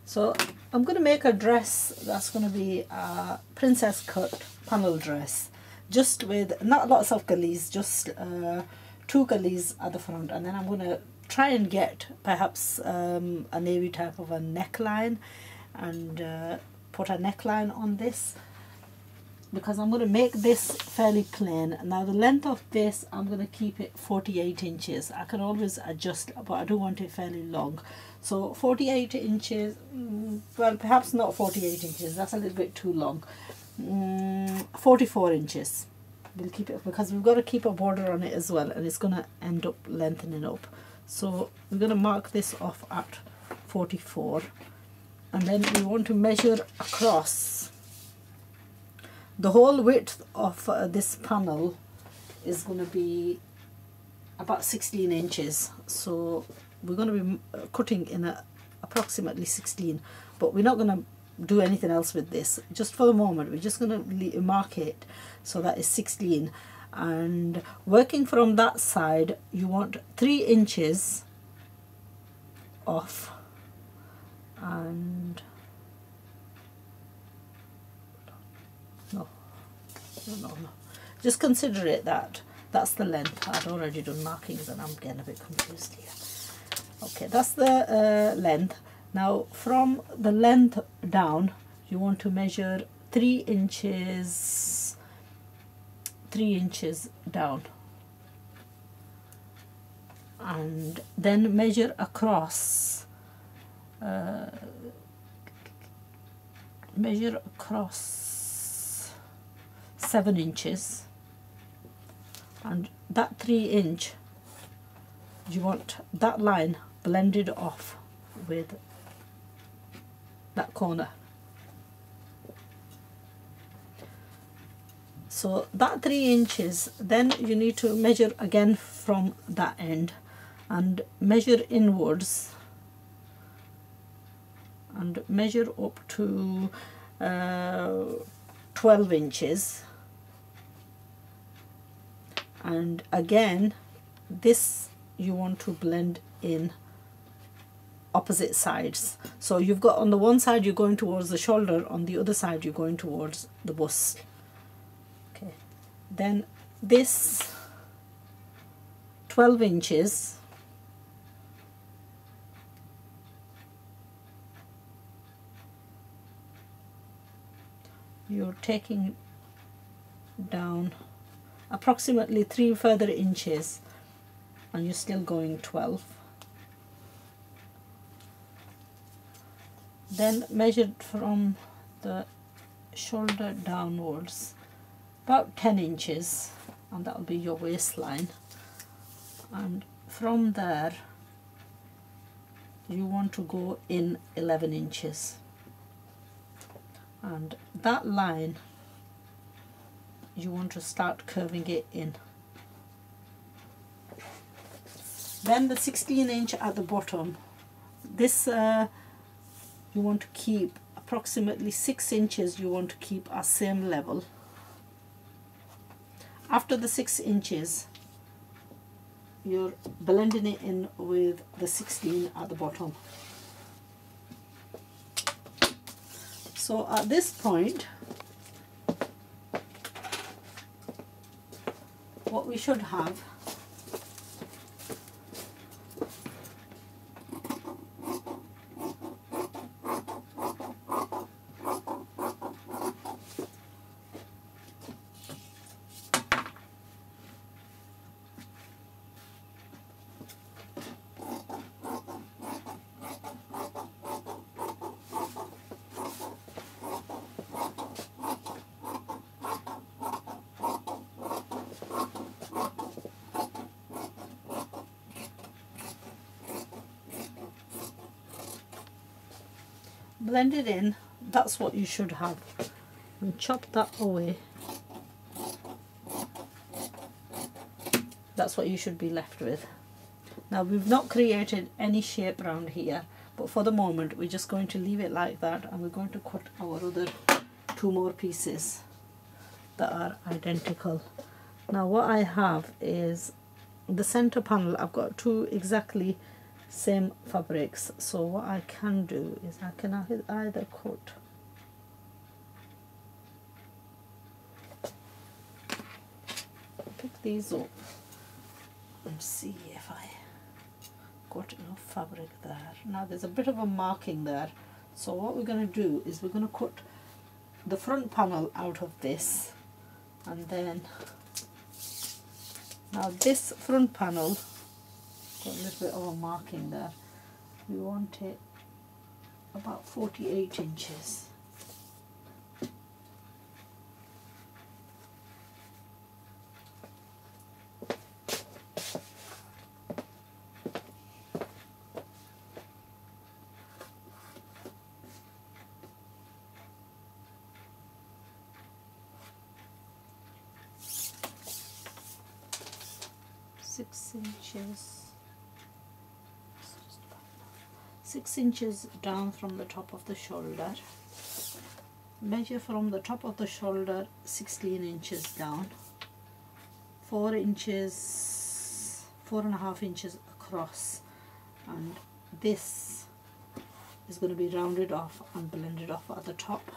So I'm going to make a dress that's going to be a princess cut panel dress, just with not lots of gullies, just 2 gullies at the front, and then I'm going to try and get perhaps a navy type of a neckline, and put a neckline on this, because I'm going to make this fairly plain. Now the length of this, I'm going to keep it 48 inches. I can always adjust, but I do want it fairly long. So 48 inches, well, perhaps not 48 inches, that's a little bit too long. 44 inches. We'll keep it, because we've got to keep a border on it as well, and it's going to end up lengthening up. So we're going to mark this off at 44, and then we want to measure across. The whole width of this panel is going to be about 16 inches. So we're going to be cutting in approximately 16, but we're not going to do anything else with this. Just for the moment, we're just going to mark it so that is 16. And working from that side, you want 3 inches off, and no, just consider it that's the length. I'd already done markings and I'm getting a bit confused here. Okay, that's the length. Now from the length down, you want to measure 3 inches down, and then measure across 7 inches, and that 3 inch, you want that line blended off with that corner. So that 3 inches, then you need to measure again from that end and measure inwards and measure up to 12 inches. And again, this you want to blend in opposite sides. So you've got, on the one side you're going towards the shoulder, on the other side you're going towards the bust. Okay, then this 12 inches, you're taking down approximately 3 further inches, and you're still going 12. Then measured from the shoulder downwards about 10 inches, and that will be your waistline. And from there you want to go in 11 inches, and that line you want to start curving it in. Then the 16 inch at the bottom, this you want to keep approximately 6 inches, you want to keep at same level. After the 6 inches, you're blending it in with the 16 at the bottom. So at this point, what we should have blend it in. That's what you should have, and chop that away. That's what you should be left with. Now we've not created any shape around here, but for the moment we're just going to leave it like that, and we're going to cut our other 2 more pieces that are identical. Now what I have is the center panel. I've got 2 exactly same fabrics. So what I can do is I can either cut pick these up and see if I got enough fabric there. Now there's a bit of a marking there, so what we're going to do is we're going to cut the front panel out of this, and then now this front panel got a little bit of a marking there. We want it about 48 inches. Six inches down from the top of the shoulder. Measure from the top of the shoulder 16 inches down, 4.5 inches across, and this is going to be rounded off and blended off at the top.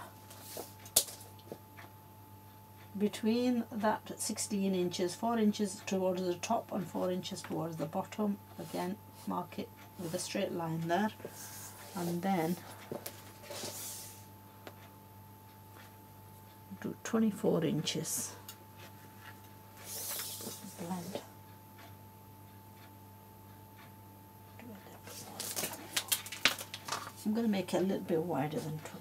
Between that 16 inches, 4 inches towards the top and 4 inches towards the bottom, again mark it with a straight line there, and then do 24 inches blend. I'm going to make it a little bit wider than 24.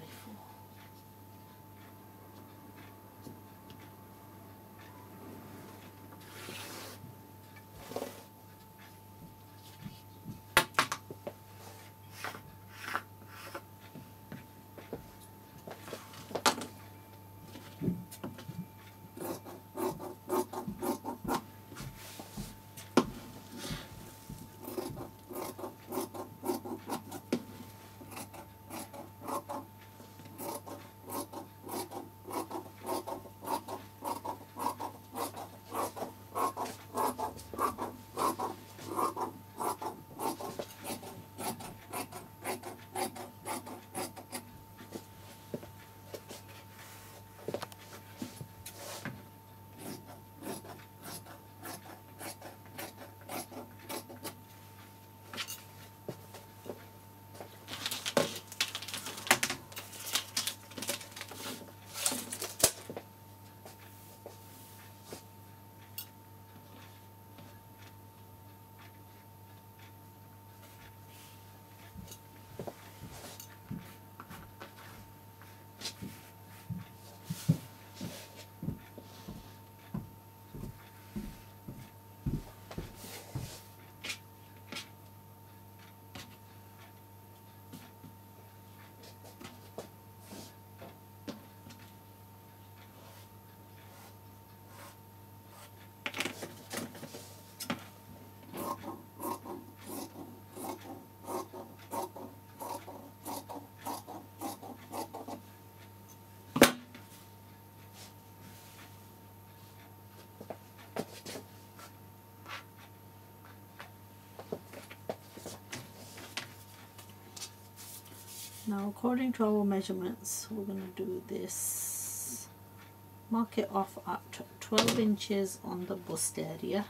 Now according to our measurements, we're going to do this. Mark it off at 12 inches on the bust area,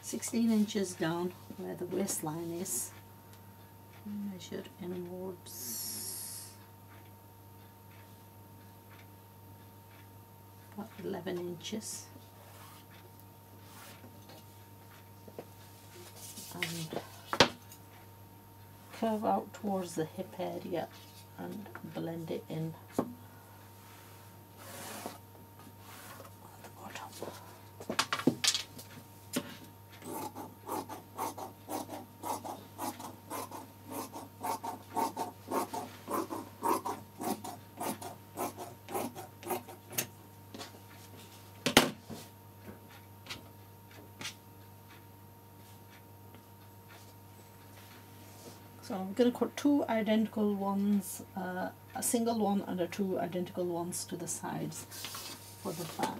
16 inches down where the waistline is, measure inwards about 11 inches, and curve out towards the hip area and blend it in at the bottom. So I'm going to cut two identical ones, a single one and two identical ones to the sides for the back.